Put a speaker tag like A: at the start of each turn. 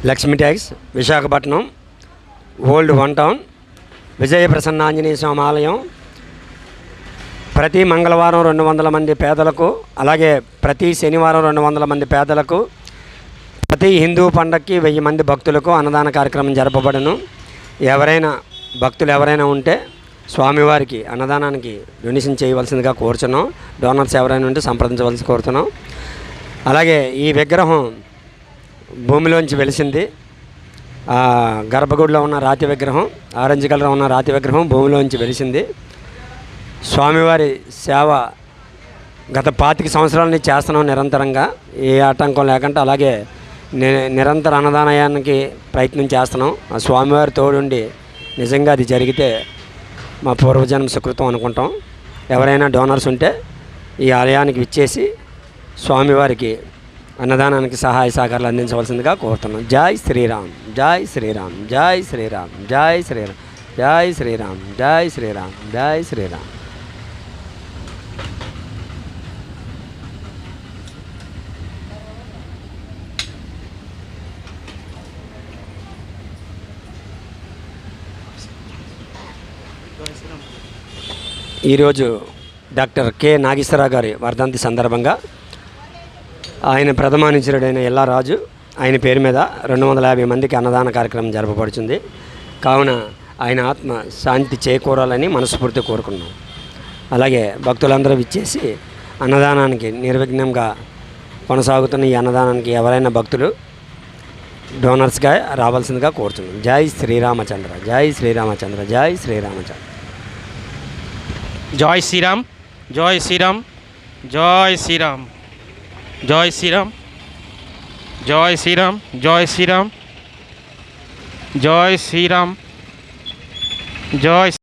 A: లక్ష్మీ ట్యాక్స్, Visakhapatnam, old one town, Vijaya Prasanna Anjaneya Swamy ఆలయం. ప్రతి మంగళవారం 200 మంది పేదలకు, అలాగే ప్రతి శనివారం 200 మంది పేదలకు, ప్రతి హిందూ పండగకి 1000 మంది భక్తులకు అన్నదాన కార్యక్రమం జరపబడును. భక్తులు ఎవరైనా ఉంటే స్వామివారికి అన్నదానానికి డొనేషన్ చేయవలసిందిగా కోరుచున్నాం. డోనర్స్ ఎవరైనా ఉంటే సంప్రదించవలసి కోరుతున్నాం. అలాగే ఈ విగ్రహం భూమిలోంచి వెలిసింది. గర్భగుడిలో ఉన్న రాతి విగ్రహం, ఆరెంజ్ కలర్ ఉన్న రాతి విగ్రహం భూమిలోంచి వెలిసింది. స్వామివారి సేవ గత 25 సంవత్సరాల నుంచి చేస్తున్నాం నిరంతరంగా, ఏ ఆటంకం లేకుండా. అలాగే నిరంతర అన్నదానానికి ప్రయత్నం చేస్తున్నాం. ఆ స్వామివారి తోడుండి నిజంగా అది జరిగితే మా పూర్వజన్మ సుకృతం అనుకుంటాం. ఎవరైనా డోనర్స్ ఉంటే ఈ ఆలయానికి విచ్చేసి స్వామివారికి అన్నదానానికి సహాయ సహకారాలు అందించవలసిందిగా కోరుతున్నాం. జై శ్రీరామ్, జై శ్రీరామ్, జై శ్రీరామ్, జై శ్రీరామ్, జై శ్రీరామ్, జై శ్రీరామ్, జై శ్రీరామ్. ఈరోజు డాక్టర్ కె నాగేశ్వరరావు గారి వర్ధంతి సందర్భంగా ఆయన ప్రథమానుచరుడైన ఎల్లారాజు ఆయన పేరు మీద 250 మందికి అన్నదాన కార్యక్రమం జరపబడుతుంది. కావున ఆయన ఆత్మ శాంతి చేకూరాలని మనస్ఫూర్తి కోరుకున్నాం. అలాగే భక్తులందరూ విచ్చేసి అన్నదానానికి నిర్విఘ్నంగా కొనసాగుతున్న ఈ అన్నదానానికి ఎవరైనా భక్తులు డోనర్స్గా రావాల్సిందిగా కోరుతున్నాం. జై శ్రీరామచంద్ర, జై శ్రీరామచంద్ర, జై శ్రీరామచంద్ర.
B: జై శ్రీరామ్, జై శ్రీరామ్, జై శ్రీరామ్, జై శ్రీరామ్, జై శ్రీరామ్, జై శ్రీరామ్, జై శ్రీరామ్, జై